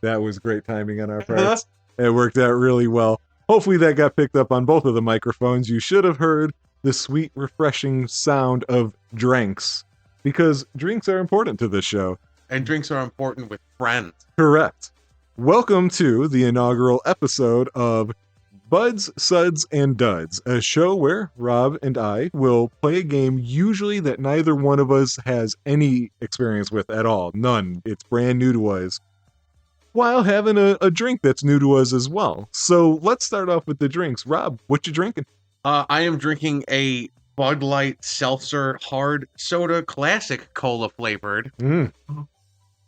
That was great timing on our part. It worked out really well. Hopefully that got picked up on both of the microphones. You should have heard the sweet, refreshing sound of drinks, because drinks are important to this show. And drinks are important with friends. Correct. Welcome to the inaugural episode of Buds, Suds, and Duds, a show where Rob and I will play a game usually that neither one of us has any experience with at all. None. It's brand new to us. While having a drink that's new to us as well. So let's start off with the drinks. Rob, what you drinking? I am drinking a Bud Light Seltzer hard soda, classic cola flavored.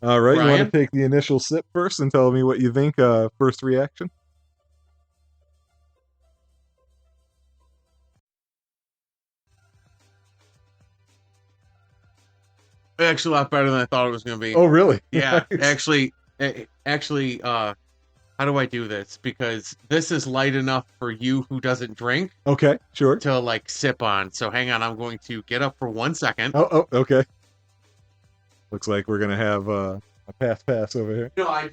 All right, Ryan? You want to take the initial sip first and tell me what you think, first reaction? Actually, a lot better than I thought it was going to be. Oh, really? Yeah, actually, how do I do this? Because this is light enough for you who doesn't drink. Okay, sure. To like sip on. So hang on, I'm going to get up for 1 second. Oh, okay. Looks like we're going to have a pass over here. No, I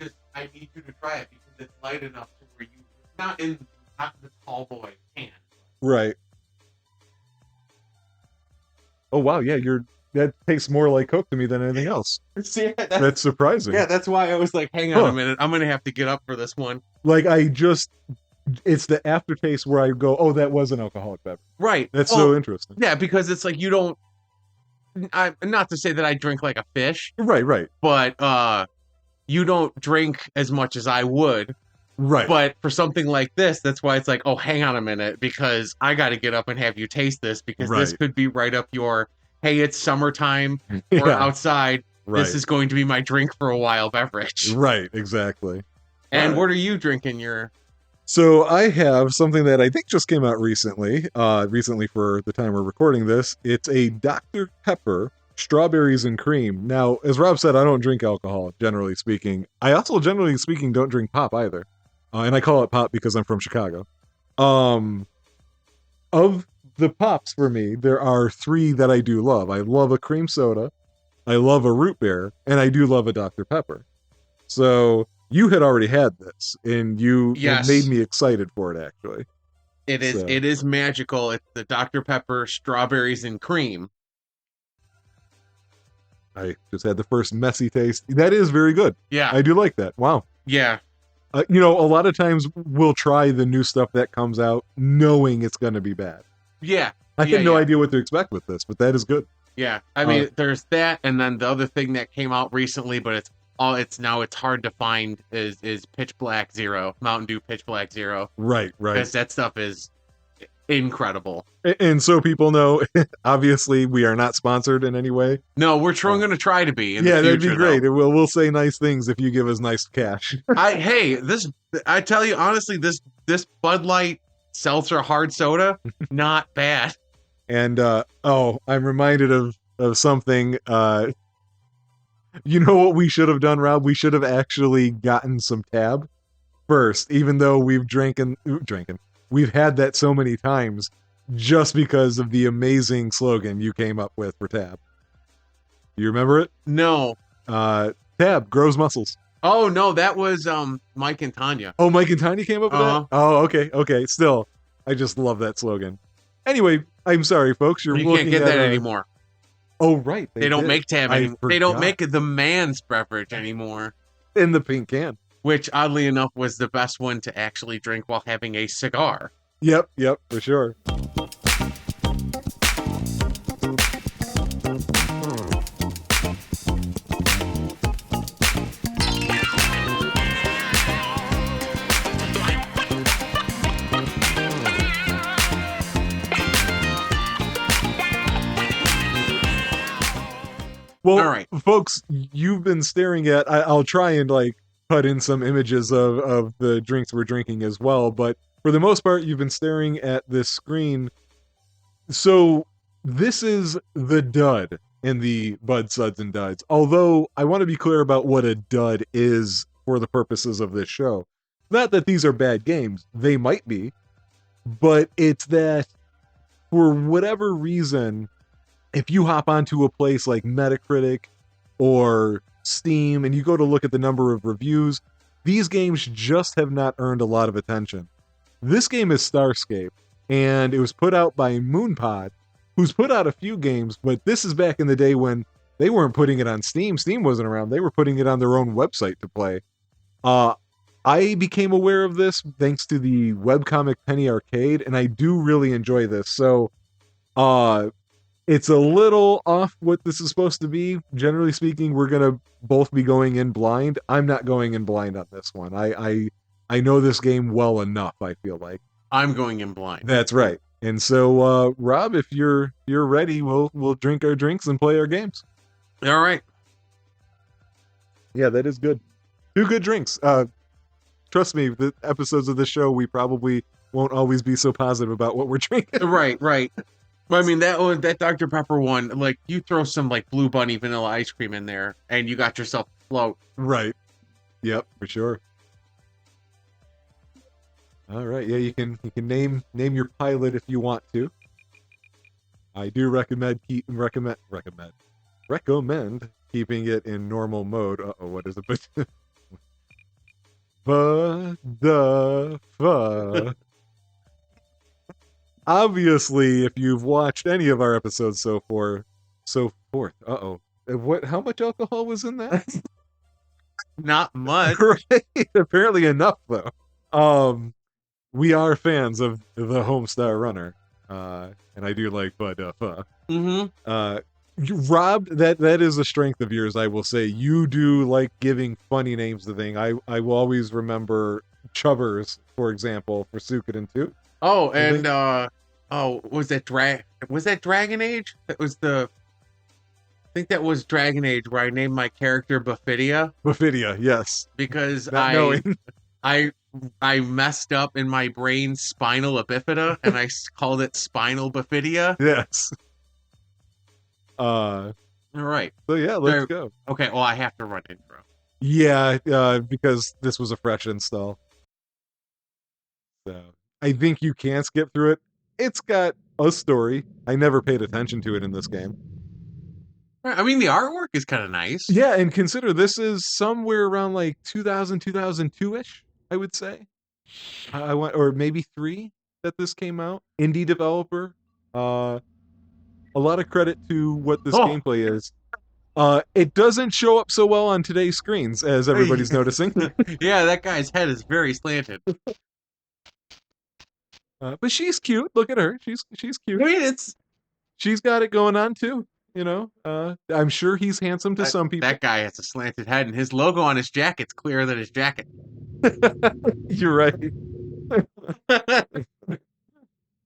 need you to try it because it's light enough to where not the tall boy can. Right. Oh, wow, yeah, that tastes more like Coke to me than anything else. See, that's surprising. Yeah, that's why I was like, hang on a minute. I'm going to have to get up for this one. Like, it's the aftertaste where I go, oh, that was an alcoholic beverage. Right. That's so interesting. Yeah, because it's like not to say that I drink like a fish. Right. But you don't drink as much as I would. Right. But for something like this, that's why it's like, oh, hang on a minute, because I got to get up and have you taste this, because this could be right up your... Hey, it's summertime. We're outside. Right. This is going to be my drink for a while beverage. Right, exactly. And what are you drinking? So I have something that I think just came out recently for the time we're recording this. It's a Dr. Pepper strawberries and cream. Now, as Rob said, I don't drink alcohol, generally speaking. I also, generally speaking, don't drink pop either. And I call it pop because I'm from Chicago. Of the pops for me, there are 3 that I do love. I love a cream soda, I love a root beer, and I do love a Dr. Pepper. So you had already had this, and you made me excited for it, actually. It is magical. It's the Dr. Pepper strawberries and cream. I just had the first messy taste. That is very good. Yeah. I do like that. Wow. Yeah. A lot of times we'll try the new stuff that comes out knowing it's going to be bad. Yeah. I had no idea what to expect with this, but that is good. Yeah. I mean, there's that, and then the other thing that came out recently, but it's hard to find is Pitch Black Zero, Mountain Dew Pitch Black Zero. Right. Because that stuff is incredible. And so people know, obviously, we are not sponsored in any way. No, we're going to try to be. That'd be great. We'll say nice things if you give us nice cash. I tell you honestly, this Bud Light Seltzer hard soda, not bad. And I'm reminded of something. You know what we should have done, Rob? We should have actually gotten some Tab first, even though we've we've had that so many times, just because of the amazing slogan you came up with for Tab. Do you remember it? No. Tab grows muscles. Oh, no, that was Mike and Tanya. Oh, Mike and Tanya came up with that? Oh, okay. Still, I just love that slogan. Anyway, I'm sorry, folks. You can't get that anymore. Oh, right. They don't make Tab anymore. They don't make the man's beverage anymore. In the pink can. Which, oddly enough, was the best one to actually drink while having a cigar. Yep, for sure. Well, all right, folks, you've been staring at, I'll try and put in some images of the drinks we're drinking as well, but for the most part, you've been staring at this screen. So this is the dud in the Bud, Suds, and Duds. Although I want to be clear about what a dud is for the purposes of this show. Not that these are bad games. They might be. But it's that for whatever reason, if you hop onto a place like Metacritic or Steam and you go to look at the number of reviews, these games just have not earned a lot of attention. This game is Starscape, and it was put out by Moonpod, who's put out a few games, but this is back in the day when they weren't putting it on Steam. Steam wasn't around. They were putting it on their own website to play. I became aware of this thanks to the webcomic Penny Arcade, and I do really enjoy this. So, it's a little off what this is supposed to be. Generally speaking, we're gonna both be going in blind. I'm not going in blind on this one. I know this game well enough, I feel like. I'm going in blind. That's right. And so, Rob, if you're ready, we'll drink our drinks and play our games. All right. Yeah, that is good. 2 good drinks. Trust me, the episodes of the show, we probably won't always be so positive about what we're drinking. Right. I mean, that Dr. Pepper one, like, you throw some, like, Blue Bunny vanilla ice cream in there, and you got yourself a float. Right. Yep, for sure. All right, yeah, you can name your pilot if you want to. I do recommend keeping it in normal mode. Uh-oh, what is it? Obviously, if you've watched any of our episodes so forth. Uh-oh. How much alcohol was in that? Not much. Right. Apparently enough, though. We are fans of the Homestar Runner. And I do like Mm-hmm. Rob, that is a strength of yours, I will say. You do like giving funny names to things. I will always remember Chubbers, for example, for Suikoden 2. Oh, and was that Dragon Age? I think that was Dragon Age where I named my character Buffidia. Buffidia, yes. Because I messed up in my brain Spinal Bifida and I called it Spinal Buffidia. Yes. All right. So yeah, let's go. Okay, well, I have to run intro. Yeah, because this was a fresh install. So I think you can skip through it. It's got a story. I never paid attention to it in this game. I mean, the artwork is kind of nice. Yeah, and consider this is somewhere around like 2000, 2002-ish, I would say. Or maybe 3 that this came out. Indie developer. A lot of credit to what this gameplay is. It doesn't show up so well on today's screens, as everybody's noticing. Yeah, that guy's head is very slanted. But she's cute. Look at her. She's cute. I mean, she's got it going on too. You know, I'm sure he's handsome to some people. That guy has a slanted head, and his logo on his jacket's clearer than his jacket. You're right.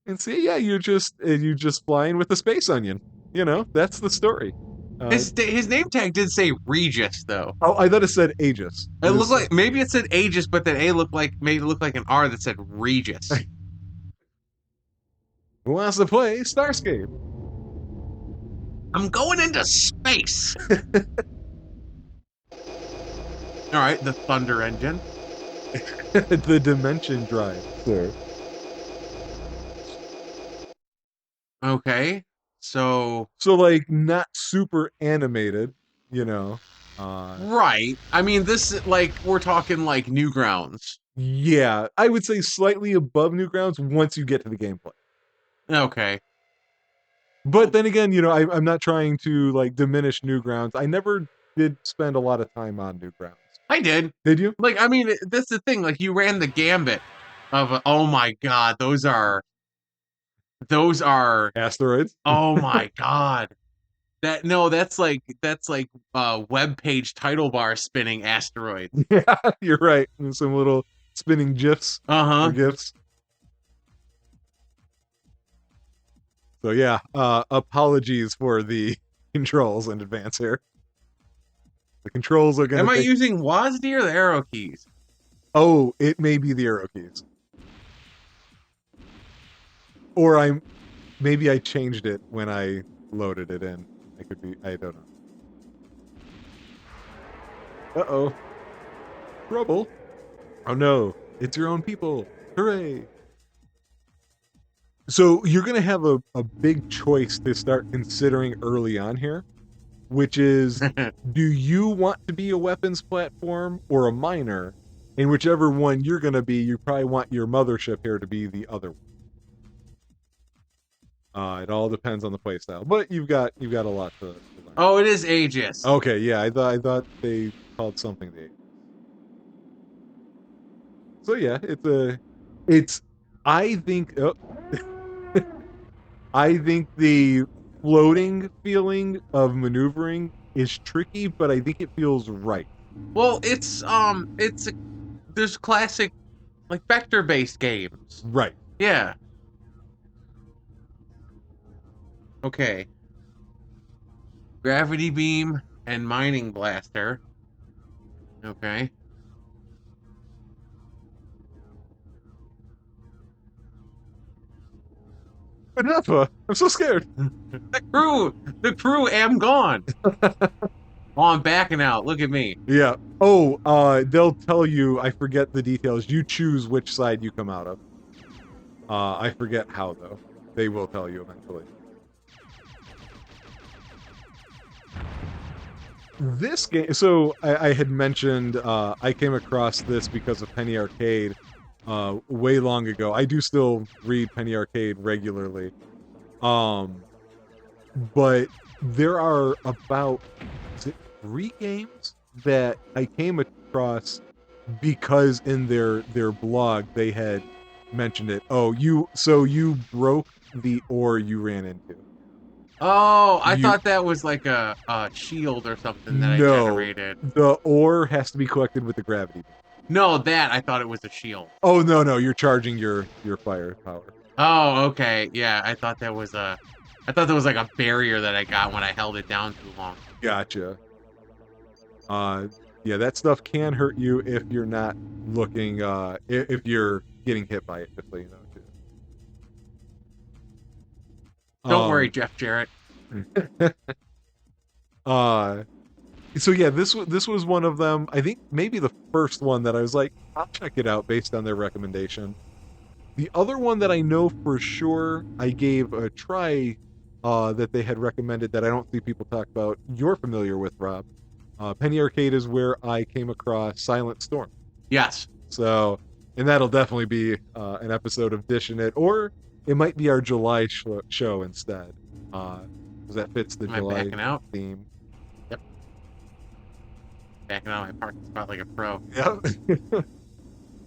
And see, yeah, you're just flying with the space onion. You know, that's the story. His name tag did say Regis, though. Oh, I thought it said Aegis. It looked like maybe it said Aegis, but then made it look like an R that said Regis. Who wants to play Starscape? I'm going into space. All right, the Thunder Engine. The Dimension Drive, sir. Okay, so like not super animated, you know. Right. I mean, this like we're talking like Newgrounds. Yeah, I would say slightly above Newgrounds once you get to the gameplay. Okay. But then again, you know, I'm not trying to like diminish Newgrounds. I never did spend a lot of time on Newgrounds. I did. Did you? Like, I mean, that's the thing. Like, you ran the gambit of, oh my god, those are asteroids. Oh my god, that's like web page title bar spinning asteroids. Yeah, you're right. And some little spinning gifs. Or gifs. So yeah, apologies for the controls in advance here. The controls are gonna. Am I using WASD or the arrow keys? Oh, it may be the arrow keys. Or maybe I changed it when I loaded it in. It could be, I don't know. Uh-oh. Trouble. Oh no, it's your own people. Hooray. So you're going to have a big choice to start considering early on here, which is, do you want to be a weapons platform or a miner? And whichever one you're going to be, you probably want your mothership here to be the other one. It all depends on the playstyle, but you've got a lot to learn. Oh, it is Aegis. Okay, yeah, I thought they called something the Aegis. So yeah, I think I think the floating feeling of maneuvering is tricky, but I think it feels right. Well, there's classic like vector-based games. Right. Yeah. Okay. Gravity beam and mining blaster. Okay. Enough. I'm so scared. The crew am gone. Oh, I'm backing out. Look at me. Yeah. Oh, they'll tell you, I forget the details. You choose which side you come out of. I forget how though. They will tell you eventually. This game, so I had mentioned I came across this because of Penny Arcade way long ago. I do still read Penny Arcade regularly. But there are about 3 games that I came across because in their blog they had mentioned it. Oh, you broke the ore you ran into. Oh, I thought that was like a shield or something that I generated. The ore has to be collected with the gravity. No, that I thought it was a shield. Oh no, you're charging your fire power. Oh, okay. Yeah, I thought that was like a barrier that I got when I held it down too long. Gotcha. Yeah, that stuff can hurt you if you're not looking if you're getting hit by it, just so you know too. Don't worry, Jeff Jarrett. So yeah, this was one of them. I think maybe the first one that I was like, I'll check it out based on their recommendation. The other one that I know for sure I gave a try that they had recommended that I don't see people talk about. You're familiar with, Rob. Penny Arcade is where I came across Silent Storm. Yes. So, and that'll definitely be an episode of Dishing It, or it might be our July show instead, because that fits the July theme. Yep. Backing out of my parking spot like a pro. Yep.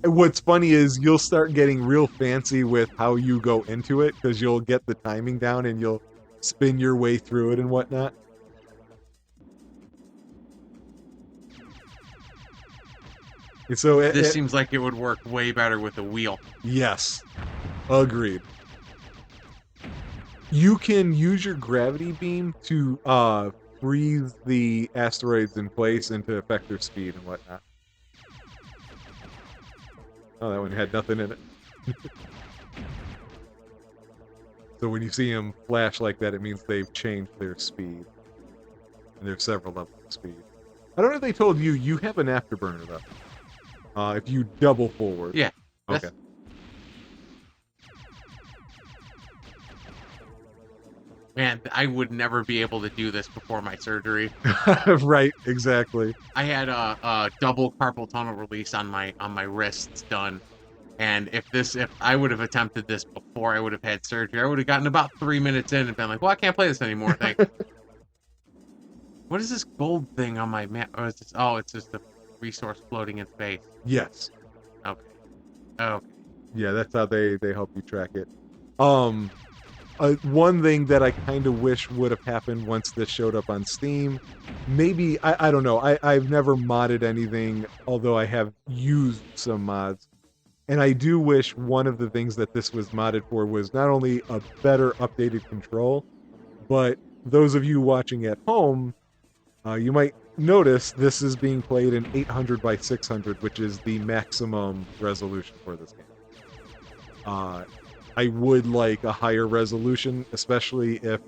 What's funny is you'll start getting real fancy with how you go into it, because you'll get the timing down and you'll spin your way through it and whatnot. And so this seems like it would work way better with a wheel. Yes, agreed. You can use your gravity beam to freeze the asteroids in place and to affect their speed and whatnot. Oh, that one had nothing in it. So when you see them flash like that, it means they've changed their speed. And there's several levels of speed. I don't know if they told you, you have an afterburner though. If you double forward. Yeah. Okay. Man, I would never be able to do this before my surgery. Right, exactly. I had a double carpal tunnel release on my wrists done, and if I would have attempted this before I would have had surgery, I would have gotten about 3 minutes in and been like, "Well, I can't play this anymore." Thanks. What is this gold thing on my map? Oh, it's just a resource floating in space. Yes. Okay. Okay. Yeah, that's how they help you track it. One thing that I kind of wish would have happened once this showed up on Steam, maybe, I don't know, I've never modded anything, although I have used some mods, and I do wish one of the things that this was modded for was not only a better updated control, but those of you watching at home, you might notice this is being played in 800 by 600, which is the maximum resolution for this game. I would like a higher resolution, especially if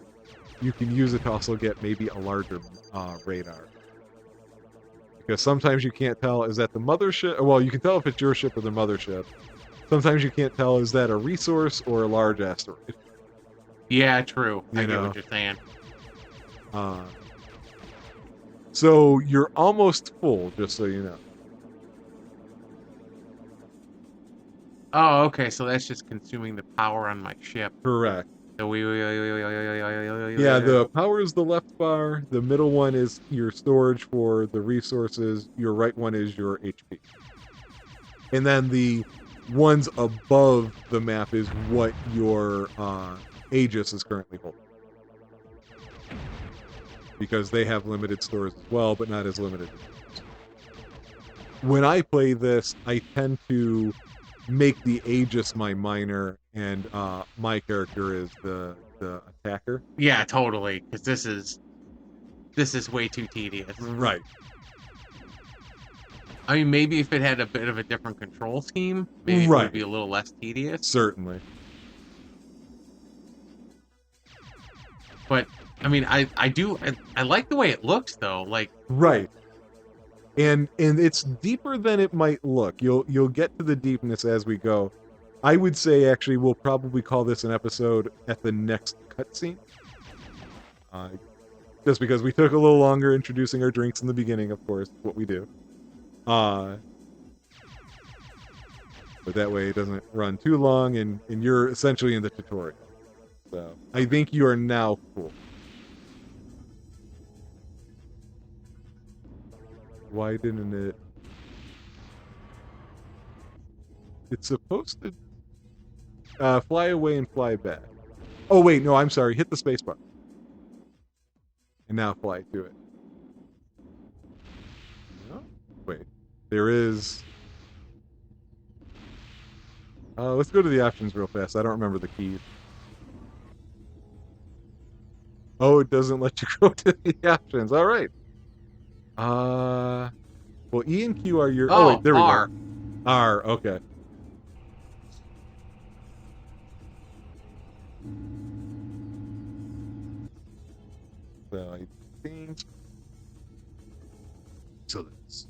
you can use it to also get maybe a larger radar. Because sometimes you can't tell, is that the mothership? Well, you can tell if it's your ship or the mothership. Sometimes you can't tell, is that a resource or a large asteroid? Yeah, true. I get what you're saying. So you're almost full, just so you know. Oh, okay. So that's just consuming the power on my ship. Correct. So Yeah, the power is the left bar. The middle one is your storage for the resources. Your right one is your HP. And then the ones above the map is what your Aegis is currently holding. Because they have limited stores as well, but not as limited as yours. When I play this, I tend to make the Aegis my minor, and my character is the attacker. Yeah, totally. Because this is way too tedious. Right. I mean, maybe if it had a bit of a different control scheme, maybe it would be a little less tedious. Certainly. But I mean, I like the way it looks though. Like right. And it's deeper than it might look. You'll get to the deepness as we go. I would say actually we'll probably call this an episode at the next cutscene. Just because we took a little longer introducing our drinks in the beginning, of course, what we do. But that way it doesn't run too long, and you're essentially in the tutorial. So I think you are now full. Why didn't it? It's supposed to fly away and fly back. Oh wait, no, I'm sorry. Hit the spacebar. And now fly to it. No? Wait. There is... let's go to the options real fast. I don't remember the keys. Oh, it doesn't let you go to the options. All right. Well, E and Q are your... Oh, wait, there we R. go. R, okay. So I think... So that's...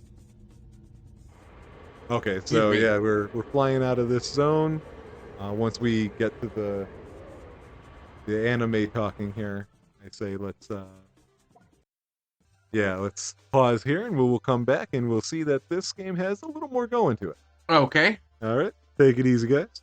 Okay, so yeah, we're flying out of this zone. Once we get to the anime talking here, I say let's let's pause here and we'll come back and we'll see that this game has a little more going to it. Okay. All right, take it easy, guys.